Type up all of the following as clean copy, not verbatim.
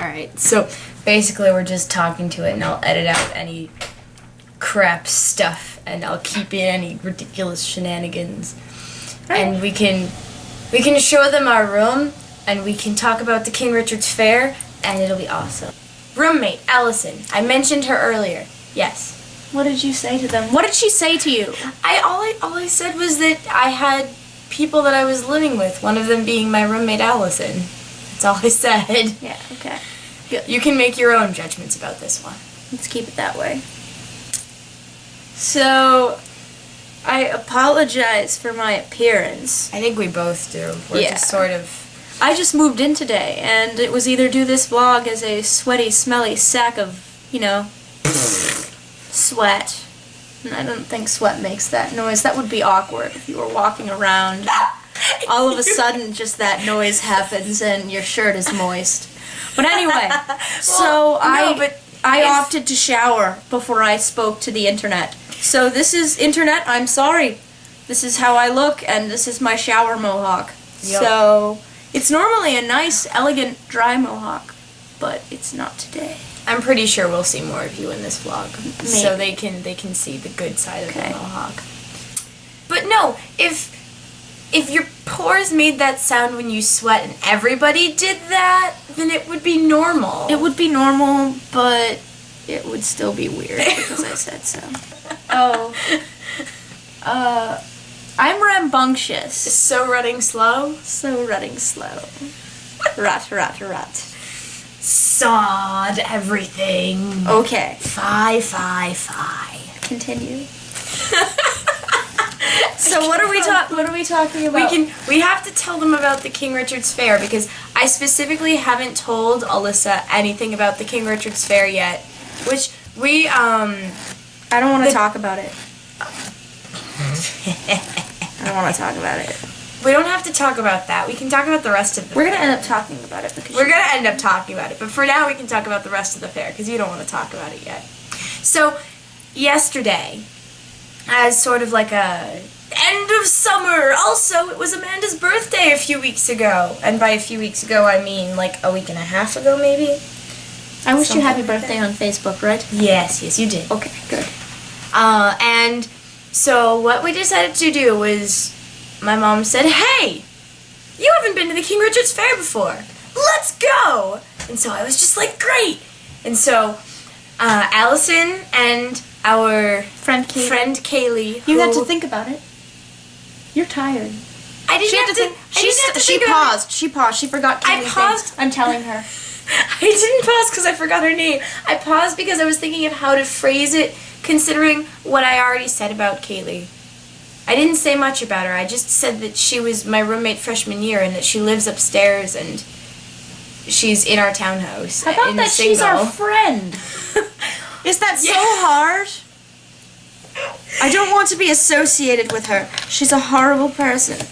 Alright, so basically we're just talking to it, and I'll edit out any crap stuff, and I'll keep in any ridiculous shenanigans. And we can show them our room, and we can talk about the King Richard's Faire, and it'll be awesome. Roommate, Allison. I mentioned her earlier. Yes. What did you say to them? What did she say to you? All I said was that I had people that I was living with, one of them being my roommate, Allison. That's all I said. Yeah, okay. Good. You can make your own judgments about this one. Let's keep it that way. So, I apologize for my appearance. I think we both do. We're just sort of... I just moved in today, and it was either do this vlog as a sweaty, smelly sack of, you know, sweat. And I don't think sweat makes that noise. That would be awkward if you were walking around. All of a sudden, just that noise happens and your shirt is moist. But anyway, I opted to shower before I spoke to the internet. So this is internet, I'm sorry. This is how I look, and this is my shower mohawk. Yep. So, it's normally a nice, elegant, dry mohawk, but it's not today. I'm pretty sure we'll see more of you in this vlog, Maybe. so they can see the good side of the mohawk. But no, if your pores made that sound when you sweat and everybody did that, then it would be normal. It would be normal, but it would still be weird because I said so. I'm rambunctious. So running slow? So running slow. Rot. Sod everything. Okay. Fi. Continue. So what are we talking about? We have to tell them about the King Richard's Faire, because I specifically haven't told Alyssa anything about the King Richard's Faire yet, which we I don't want to talk about it. I don't want to talk about it. We don't have to talk about that. We can talk about the rest of the We're going to end up talking about it. We're going to end up talking about it, but for now we can talk about the rest of the Faire, because you don't want to talk about it yet. So, yesterday, as sort of like a end of summer, also, it was Amanda's birthday a few weeks ago. And by a few weeks ago, I mean like a week and a half ago, maybe? I wished you happy birthday on Facebook, right? Yes, you did. Okay, good. And so what we decided to do was, my mom said, hey, you haven't been to the King Richard's Faire before. Let's go! And so I was just like, great! And so Allison and our friend Kaylee, you had to think about it. You're tired. I didn't have to think. She paused. She forgot Kaylee's I paused. name. I'm telling her. I didn't pause because I forgot her name. I paused because I was thinking of how to phrase it, considering what I already said about Kaylee. I didn't say much about her. I just said that she was my roommate freshman year and that she lives upstairs and she's in our townhouse. How about that she's our friend? Is that so hard? I don't want to be associated with her. She's a horrible person.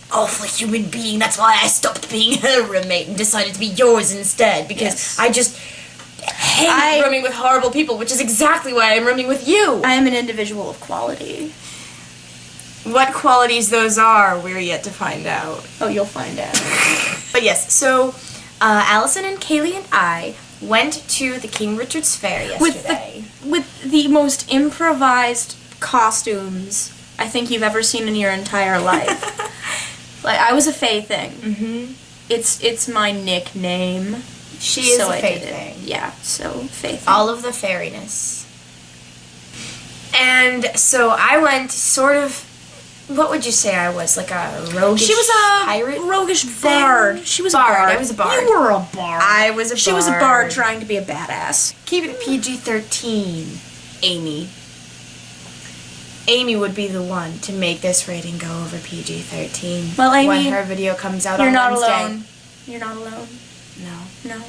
Awful human being. That's why I stopped being her roommate and decided to be yours instead, because I just hate rooming with horrible people, which is exactly why I'm rooming with you. I am an individual of quality. What qualities those are, we're yet to find out. Oh, you'll find out. But yes, so Allison and Kaylee and I went to the King Richard's Faire yesterday. With the most improvised costumes I think you've ever seen in your entire life. Like, I was a Faye thing. Mm-hmm. It's my nickname. She is a Faye thing. Yeah, so Faye thing. All of the fairiness. And so I went sort of, what would you say I was? Like a roguish She was a pirate roguish bard. She was a bard. I was a bard. You were a bard. I was a bard. She was a bard trying to be a badass. Keep it PG-13, Amy. Amy would be the one to make this rating go over PG-13. Well, Amy, when her video comes out on Wednesday. You're not alone. You're not alone. No.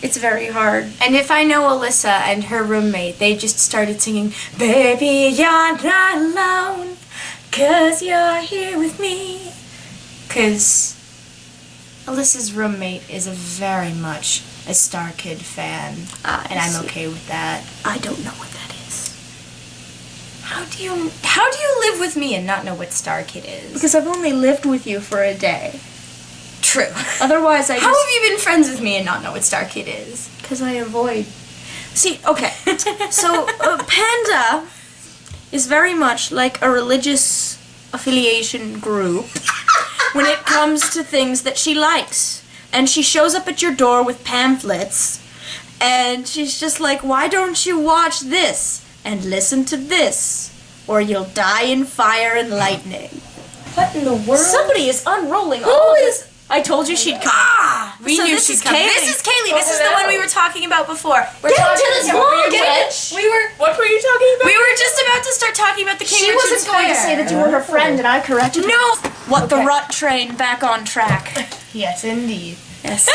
It's very hard. And if I know Alyssa and her roommate, they just started singing, Baby, you're not alone, 'cause you're here with me. 'Cause Alyssa's roommate is very much a Star Kid fan, and I'm okay with that. I don't know what that is. How do you live with me and not know what Star Kid is? Because I've only lived with you for a day. True. Otherwise, I How just... have you been friends with me and not know what Starkid is? Because I avoid... See, okay. So, Panda is very much like a religious affiliation group when it comes to things that she likes. And she shows up at your door with pamphlets, and she's just like, why don't you watch this and listen to this, or you'll die in fire and lightning. What in the world? Somebody is unrolling all this. I told you she'd come. We knew she'd come. This is Kaylee. This is the one we were talking about before. Get to this vlog, bitch! What were you talking about? We were just about to start talking about the King She Richard's wasn't going to Fair. say that you were her friend, and I corrected her. No! What the rut train back on track. Yes, indeed. Yes.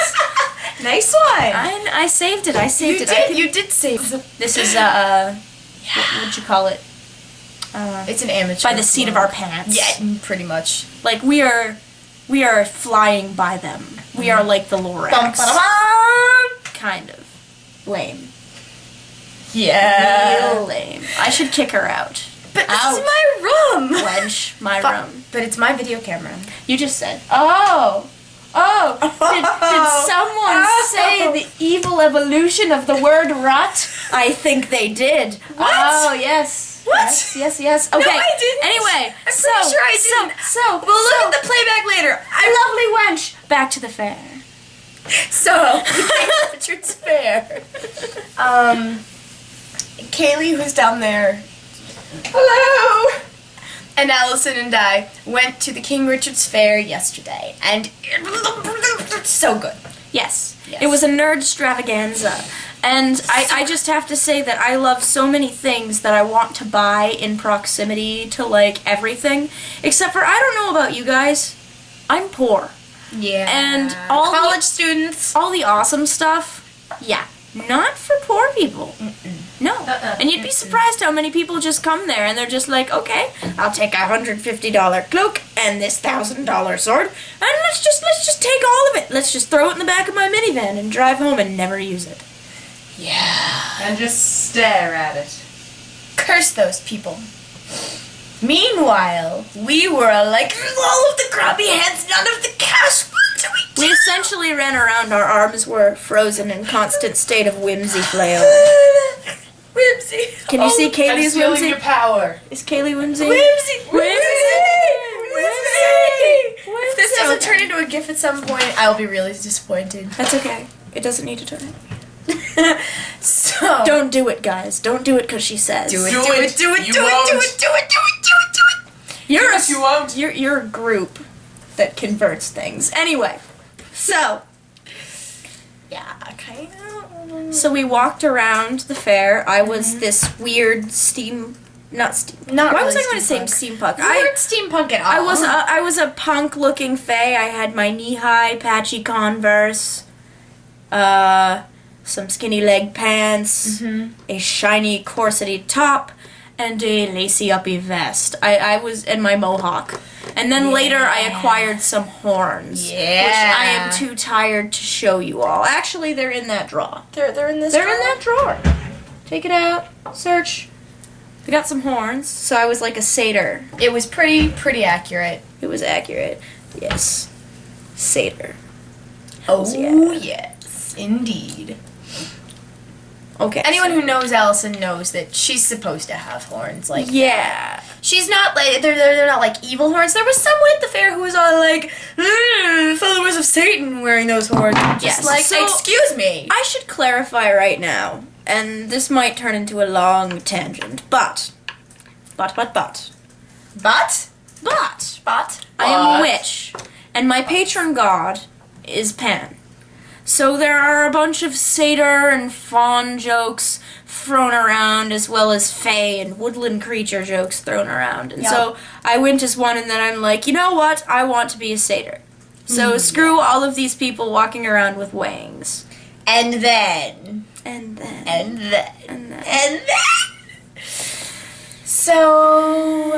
Nice one. I saved it. I saved it. You did save it. This is what would you call it? It's an amateur. By the seat of our pants. Yeah, pretty much. Like we are flying by them. We are like the Lorax. Kind of lame. Yeah. Real lame. I should kick her out. But this is my room. Wench, my room. But it's my video camera. You just said. Oh. Did someone say the evil evolution of the word rut? I think they did. What? Oh, yes. What? Yes. Okay. No, I didn't. Anyway, I'm pretty sure I didn't. We'll look at the playback later. Lovely wench. Back to the fair. So, Richard's Fair. Kaylee, who's down there. Hello. And Allison and I went to the King Richard's Fair yesterday, and it's so good. Yes. It was a nerd extravaganza. And I just have to say that I love so many things that I want to buy in proximity to, like, everything. Except for, I don't know about you guys, I'm poor. Yeah. And all college students. All the awesome stuff, yeah, not for poor people. No. And you'd be surprised how many people just come there and they're just like, okay, I'll take a $150 cloak and this $1,000 sword, and let's just take all of it. Let's just throw it in the back of my minivan and drive home and never use it. Yeah. And just stare at it. Curse those people. Meanwhile, we were like, all of the grubby heads, none of the cash. What do we do? We essentially ran around, our arms were frozen in constant state of whimsy flail. Whimsy. Can you see I'm Kaylee's stealing whimsy? your power. Is Kaylee whimsy? Whimsy. Whimsy. If this doesn't turn into a GIF at some point, I'll be really disappointed. That's okay. It doesn't need to turn. So Don't do it, guys. Don't do it because she says. do it. You Do won't. it. You're Yes, you won't. You're a group that converts things. Anyway, so Yeah, kind of. so we walked around the fair. I was this weird Not Why was I going to say steampunk? You weren't steampunk at all. I was a punk-looking fae. I had my knee-high patchy Converse, some skinny leg pants, a shiny corsety top, and a lacy-uppy vest. I was in my mohawk. And then later I acquired some horns. Yeah. Which I am too tired to show you all. Actually, they're in that drawer. They're in this. They're in that drawer. Take it out. Search. I got some horns, so I was like a satyr. It was pretty accurate. It was accurate. Yes. Satyr. Oh yeah. yes, indeed. Okay. Anyone who knows Allison knows that she's supposed to have horns. Like Yeah. she's not like they're not like evil horns. There was someone at the fair who was all like followers of Satan wearing those horns. Just Yes. like So- excuse me. I should clarify right now, and this might turn into a long tangent, but. But I am a witch, and my patron god is Pan. So there are a bunch of satyr and faun jokes thrown around, as well as fae and woodland creature jokes thrown around. And so I went as one, and then I'm like, you know what? I want to be a satyr. So screw all of these people walking around with wings. And then And then. and then And then. and then. So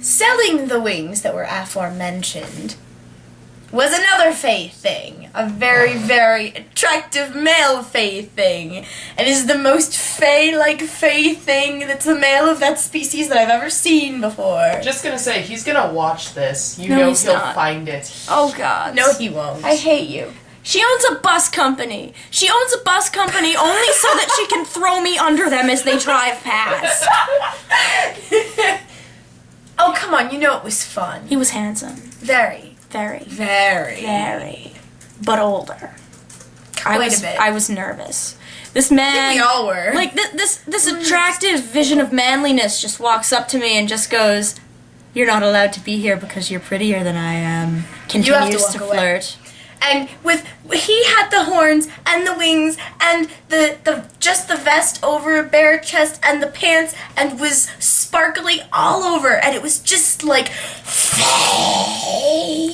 selling the wings that were aforementioned, was another fae thing. A very, very attractive male fae thing. And is the most fae-like fae thing that's a male of that species that I've ever seen before. Just gonna say, he's gonna watch this. You No, know he's he'll not. find it. Oh, God. No, he won't. I hate you. She owns a bus company. She owns a bus company only so that she can throw me under them as they drive past. Oh, come on, you know it was fun. He was handsome. Very. Very. Very. Very. But older. Quite a bit. I was nervous. This man... We all were. Like, this attractive vision of manliness just walks up to me and just goes, "You're not allowed to be here because you're prettier than I am." You have to Continues walk to away. flirt. And he had the horns and the wings and the just the vest over a bare chest and the pants and was sparkly all over and it was just like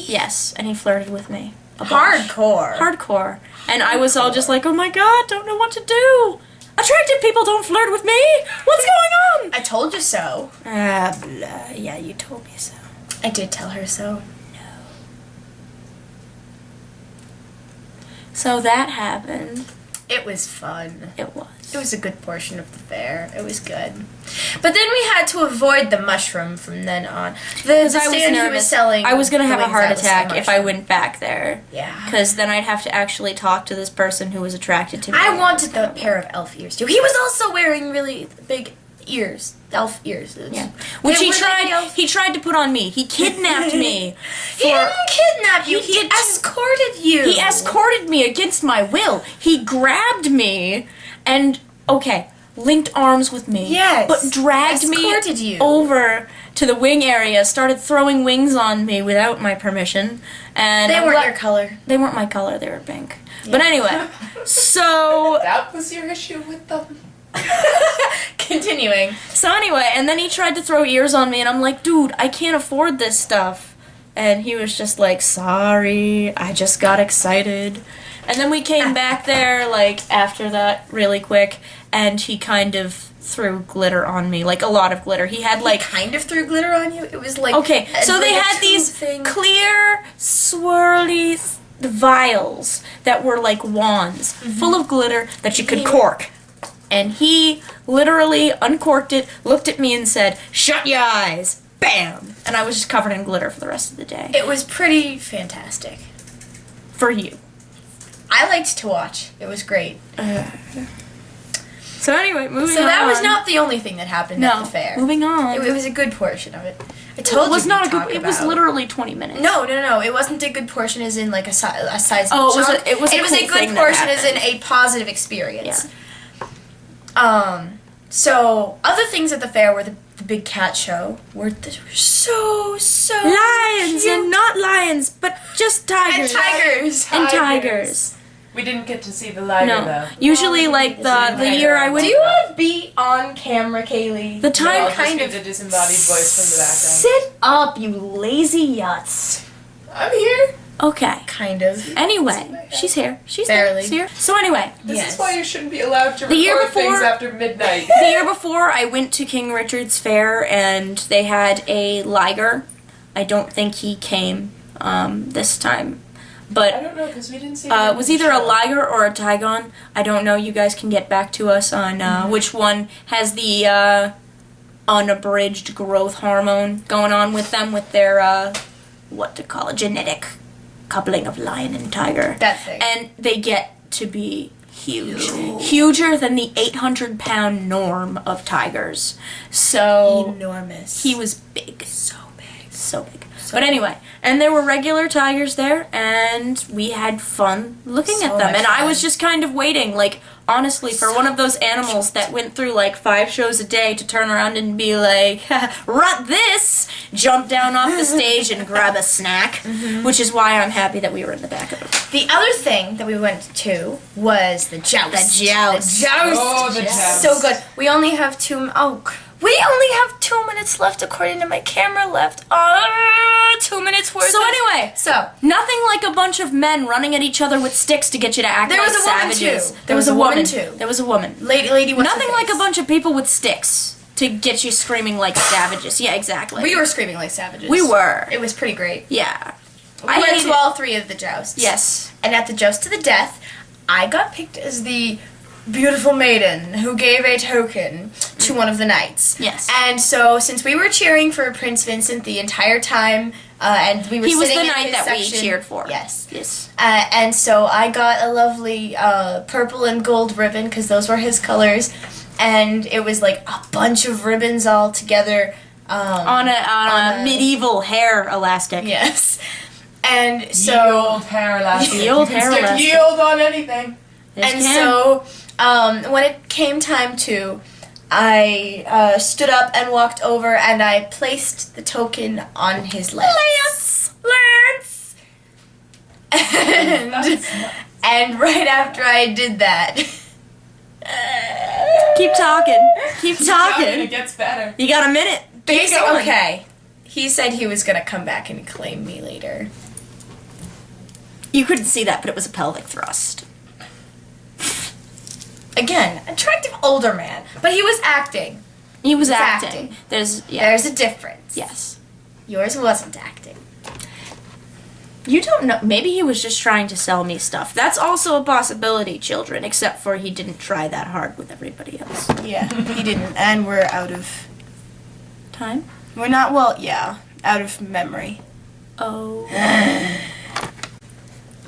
Yes, and he flirted with me. A bunch. hardcore. Hardcore. And I was all just like, "Oh my God, don't know what to do. Attractive people don't flirt with me. What's going on?" I told you so. Blah. Yeah, you told me so. I did tell her so. So that happened. It was fun. It was. It was a good portion of the fair. It was good. But then we had to avoid the mushroom from then on. The stand he was selling. I was gonna the have a wings, heart that was the attack if I mushroom. went back there. Yeah. Because then I'd have to actually talk to this person who was attracted to me. I wanted the pair of elf ears too. He was also wearing really big ears, elf ears. Yeah. Which They he were like tried. elf- He tried to put on me. He kidnapped me. He didn't kidnap you. He He did too. escorted you. He escorted me against my will. He grabbed me and linked arms with me. Yes. But dragged Escorted me you. over to the wing area, started throwing wings on me without my permission. And They I'm weren't gla- your color. They weren't my color, they were pink. But anyway, so That was your issue with them? Continuing. and then he tried to throw ears on me and I'm like, "Dude, I can't afford this stuff." And he was just like, "Sorry, I just got excited." And then we came back there, like, after that really quick, and he kind of threw glitter on me, like a lot of glitter. He had like Kind of threw glitter on you. It was like so they like a had tube these thing. clear, swirly vials that were like wands, full of glitter that you could cork. And he literally uncorked it, looked at me and said, "Shut your eyes." Bam! And I was just covered in glitter for the rest of the day. It was pretty fantastic. For you. I liked to watch. It was great. So anyway, moving on. So that was not the only thing that happened at the fair. Moving on. It was a good portion of it. I told It was you not to a good. talk It was about. literally 20 minutes. No. It wasn't a good portion as in like a size. Oh, it was a- chunk. it was a a cool good thing that portion as in happened. a positive experience. So other things at the fair were the big cat show were so Lions cute. and not lions, but just tigers. And tigers. And tigers. We didn't get to see the liger, No. though. Usually, like, the year I Do went... you want to be on camera, Kaylee? The No, time I'll kind just of... be the disembodied voice from the background. Sit up, you lazy yuts. I'm here. Okay. Kind of. Anyway, she's here. She's Barely. here. So anyway, This Yes. is why you shouldn't be allowed to The year record things before- after midnight. the year before I went to King Richard's Fair and they had a liger. I don't think he came this time. I But don't know, because we didn't see it was either a liger or a tigon. I don't know. You guys can get back to us on which one has the unabridged growth hormone going on with them with their genetic coupling of lion and tiger. That thing. And they get to be huge. Huger than the 800-pound norm of tigers. So Enormous. he was big. So big. So big. But anyway, and there were regular tigers there, and we had fun looking at So them. much And I was fun. just kind of waiting, like, honestly, for one of those animals that went through, like, 5 shows a day to turn around and be like, "Rut this!" Jump down off the stage and grab a snack. Which is why I'm happy that we were in the back of it. The other thing that we went to was the joust. The joust. The joust. Oh, the joust. So good. We only have 2 minutes left according to my camera left. 2 minutes worth. So anyway, So nothing like a bunch of men running at each other with sticks to get you to act There like was a woman, savages. too. There was a woman too. There was a woman. lady what's Nothing her like a face? bunch of people with sticks to get you screaming like savages. Yeah, exactly. We were screaming like savages. We were. It was pretty great. Yeah. I went hated- to all 3 of the jousts. Yes. And at the joust to the death, I got picked as the beautiful maiden who gave a token to one of the knights. Yes. And so, since we were cheering for Prince Vincent the entire time, and we were He was sitting the in knight his that we section, cheered for. Yes. Yes. And so I got a lovely purple and gold ribbon because those were his colors, and it was like a bunch of ribbons all together. On a medieval hair elastic. Yes. And so Ye old hair elastic. Ye old You can hair stick elastic. ye old on anything. Yes, and can. so when it came time to, I stood up and walked over and I placed the token on his lance. Lance. And right after I did that. Keep talking. Keep It talking. gets better. You got a minute. Keep going. Okay. He said he was gonna come back and claim me later. You couldn't see that, but it was a pelvic thrust. Again, attractive older man, but he was acting. He was He's acting. acting. There's There's a difference. yes. Yours wasn't acting. You don't know. Maybe he was just trying to sell me stuff. That's also a possibility, children. Except for he didn't try that hard with everybody else. Yeah, he didn't, and we're out of. Time. We're not out of memory. Oh.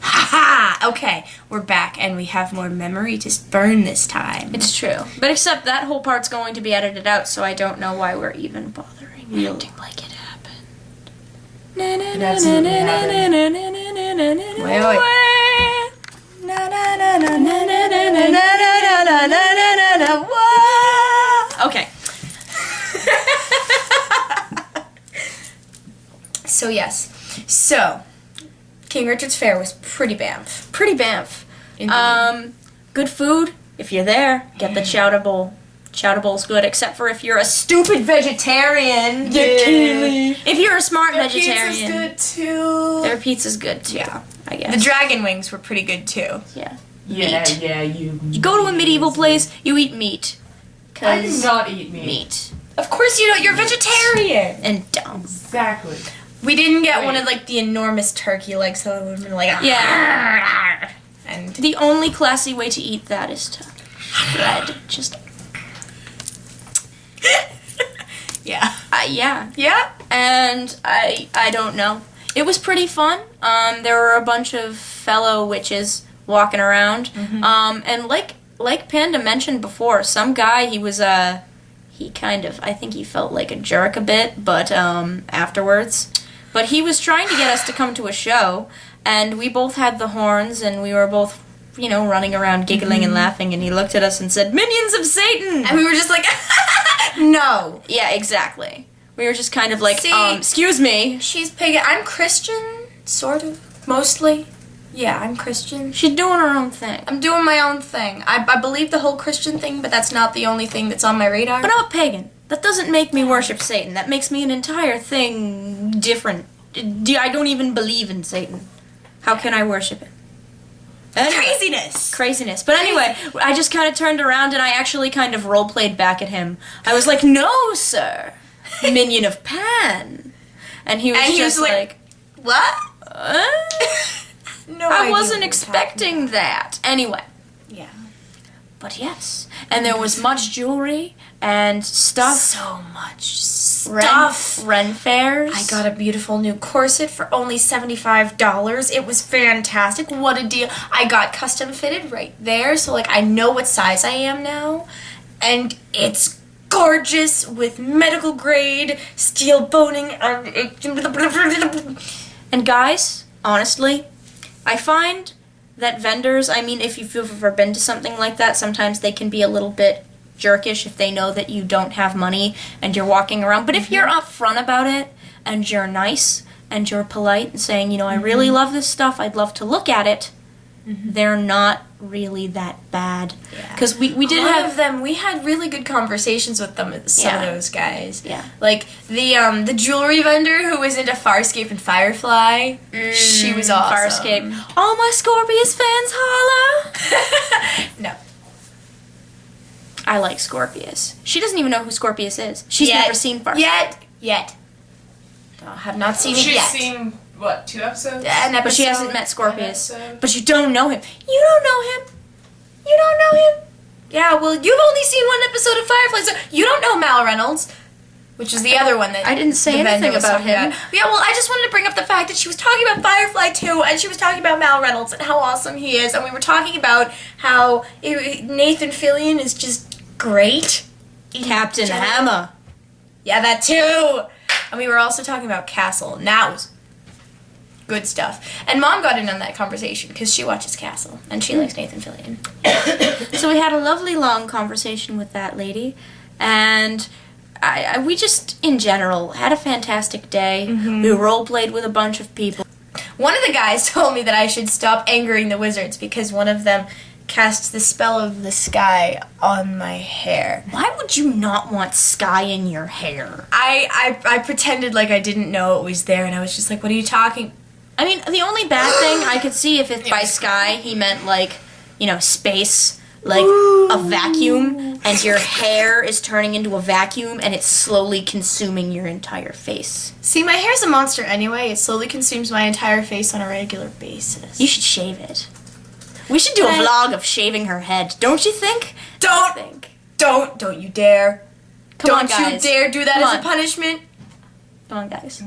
Haha! Okay, we're back, and we have more memory to burn this time. It's true. But except that whole part's going to be edited out, so I don't know why we're even bothering acting like it happened. It absolutely happened. Wait, wait. Na na na na na na na na na na na na na. Whoa! Okay. So yes, King Richard's Faire was pretty bamf. Pretty bamf. Indeed. Good food. If you're there, get the chowder bowl. Chowder bowl's good, except for if you're a stupid vegetarian. If you're a smart vegetarian, Pizza's good too. their pizza's good too. Yeah. I guess. The dragon wings were pretty good too. Yeah. Yeah, Meat. yeah, you. You go to a medieval place, you eat meat. I do 'Cause not eat meat. meat. Of course you don't. You're vegetarian. And dumb. Exactly. We didn't get one Wait. of like the enormous turkey legs, so it would have been like Yeah. and The only classy way to eat that is to shred. Just yeah. yeah. Yeah. And I don't know. It was pretty fun. There were a bunch of fellow witches walking around. And like Panda mentioned before, some guy, he was he kind of, I think he felt like a jerk a bit, but afterwards. But he was trying to get us to come to a show, and we both had the horns, and we were both, running around giggling and laughing, and he looked at us and said, "Minions of Satan!" And we were just like, no. Yeah, exactly. We were just kind of like, See- excuse me. She's pagan. I'm Christian, sort of, mostly. Yeah, I'm Christian. She's doing her own thing. I'm doing my own thing. I believe the whole Christian thing, but that's not the only thing that's on my radar. But I'm a pagan. That doesn't make me worship Satan. That makes me an entire thing different. I don't even believe in Satan. How can I worship him? Anyway. Craziness. Craziness. But anyway, I just kind of turned around and I actually kind of role-played back at him. I was like, "No, sir. Minion of Pan." And he was And he just was like, what? No, I idea wasn't what you're expecting that. Anyway. Yeah. But yes. And there was much jewelry and stuff. So much stuff. Ren fairs. I got a beautiful new corset for only $75. It was fantastic. What a deal. I got custom fitted right there, so like I know what size I am now. And it's gorgeous with medical grade steel boning And guys, honestly, I find that vendors, I mean, if you've ever been to something like that, sometimes they can be a little bit jerkish if they know that you don't have money and you're walking around. But if you're upfront about it and you're nice and you're polite and saying, I really love this stuff, I'd love to look at it, they're not really that bad. Because we did have them. We had really good conversations with them. Some of Yeah. those guys. Yeah. Like the jewelry vendor who was into Farscape and Firefly. She was awesome. Farscape. All my Scorpius fans holla! No. I like Scorpius. She doesn't even know who Scorpius is. She's Yet. never seen Farscape. Yet. I have not seen it She's yet. seen what, 2 episodes? An episode. But she hasn't met An Scorpius. episode. But you don't know him. You don't know him. You don't know him. Yeah, well, you've only seen one episode of Firefly, so you don't know Mal Reynolds. Which is the other one that I didn't say the vendor anything was about talking him. Yeah, well, I just wanted to bring up the fact that she was talking about Firefly too, and she was talking about Mal Reynolds and how awesome he is, and we were talking about how Nathan Fillion is just great. Captain Hammer. Yeah, that too. And we were also talking about Castle, and that was good stuff. And Mom got in on that conversation because she watches Castle, and she likes Nathan Fillion. So we had a lovely long conversation with that lady, and we just, in general, had a fantastic day. We role-played with a bunch of people. One of the guys told me that I should stop angering the wizards because one of them casts the spell of the sky on my hair. Why would you not want sky in your hair? I pretended like I didn't know it was there, and I was just like, what are you talking? I mean, the only bad thing I could see if it's by sky, he meant, like, you know, space, like a vacuum, and your hair is turning into a vacuum, and it's slowly consuming your entire face. See, my hair's a monster anyway. It slowly consumes my entire face on a regular basis. You should shave it. We should do a vlog of shaving her head, don't you think? Don't you dare. Come on, Don't guys. you dare do that Come as on. a punishment. Come on, guys.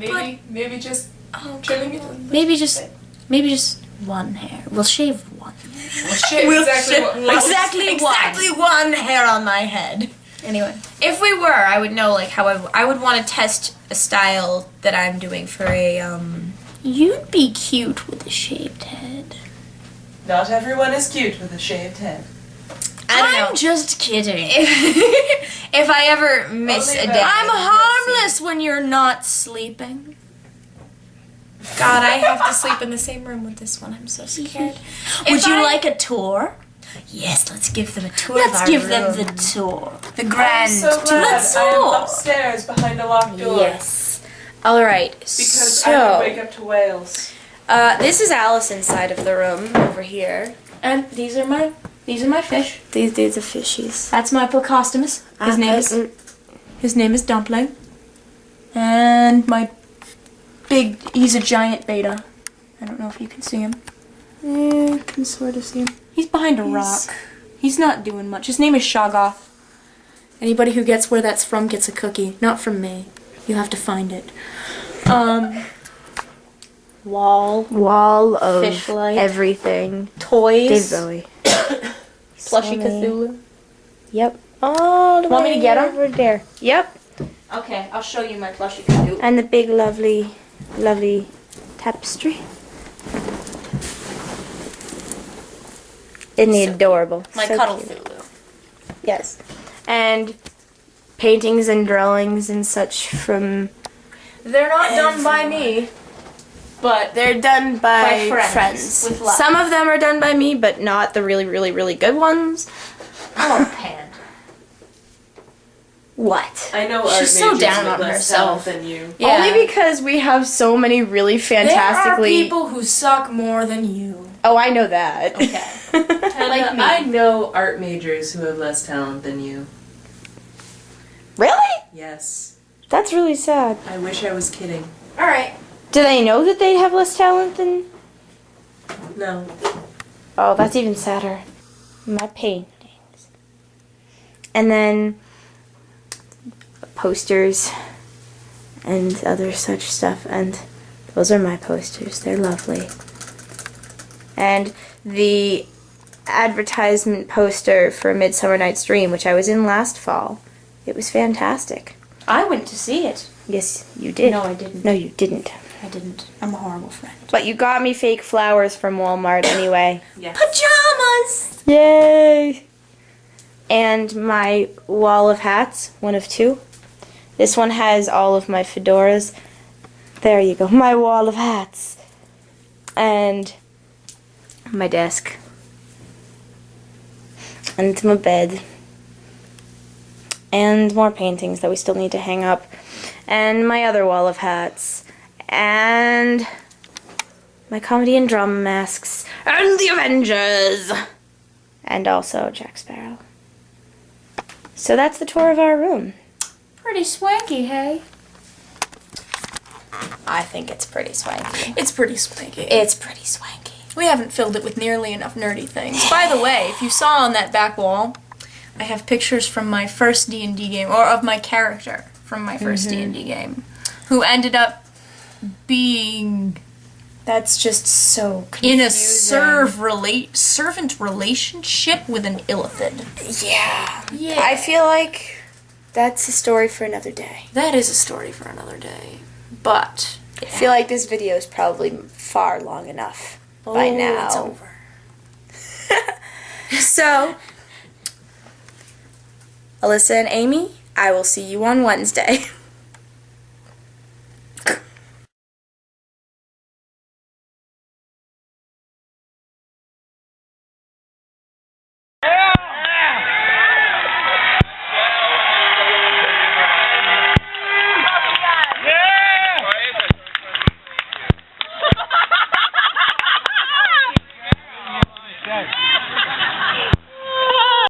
Maybe just trimming it. Maybe just one hair. We'll shave one. We'll shave Exactly one hair on my head. Anyway. If we were, I would know like how I would want to test a style that I'm doing for a You'd be cute with a shaved head. Not everyone is cute with a shaved head. I don't I'm know. just kidding. If I ever miss Only a about- day. I'm harmless when you're not sleeping. God, I have to sleep in the same room with this one. I'm so scared. Would you like a tour? Yes, let's give them a tour. Let's of give our them room. the tour. The I'm grand so tour. glad Let's I am tour. upstairs behind a locked door. Yes. All right. Because I would wake up to whales. This is Allison's side of the room over here, and these are my fish. These are fishies. That's my Placostomus. His name is Dumpling. And my he's a giant beta. I don't know if you can see him. Yeah, I can sort of see him. He's behind a rock. He's not doing much. His name is Shoggoth. Anybody who gets where that's from gets a cookie. Not from me. You have to find it. Wall of Fish light. everything. Toys. Dave Bowie. Plushy Cthulhu. Yep. Oh, Want me to get 'em? over there. Yep. Okay, I'll show you my Plushy Cthulhu. And the big, lovely tapestry. Isn't he adorable? My So Cuddle cute. Cthulhu. Yes. And paintings and drawings and such from... They're not done by me, but They're done by friends. With love. Some of them are done by me, but not the really, really, really good ones. Oh, Pan. What? I know She's so down on herself. than you. Yeah. Only because we have so many really fantastically... There are people who suck more than you. Oh, I know that. Okay. Like me. I know art majors who have less talent than you. Really? Yes. That's really sad. I wish I was kidding. All right. Do they know that they have less talent than... No. Oh, that's even sadder. My paintings. And then posters and other such stuff. And those are my posters. They're lovely. And the advertisement poster for Midsummer Night's Dream, which I was in last fall. It was fantastic. I went to see it. Yes, you did. No, I didn't. No, you didn't. I didn't. I'm a horrible friend. But you got me fake flowers from Walmart anyway. Yes. Pajamas! Yay! And my wall of hats, one of two. This one has all of my fedoras. There you go, my wall of hats. And my desk. And my bed. And more paintings that we still need to hang up. And my other wall of hats. And my comedy and drama masks. And the Avengers! And also Jack Sparrow. So that's the tour of our room. Pretty swanky, hey? I think it's pretty swanky. It's pretty swanky. It's pretty swanky. We haven't filled it with nearly enough nerdy things. By the way, if you saw on that back wall, I have pictures from my first D&D game, or of my character from my first D&D game, who ended up being That's just so confusing. in a servant relationship with an illithid. Yeah. Yeah. I feel like that's a story for another day. That is a story for another day. But I feel like this video is probably far long enough by now. It's over. So, Alyssa and Amy, I will see you on Wednesday.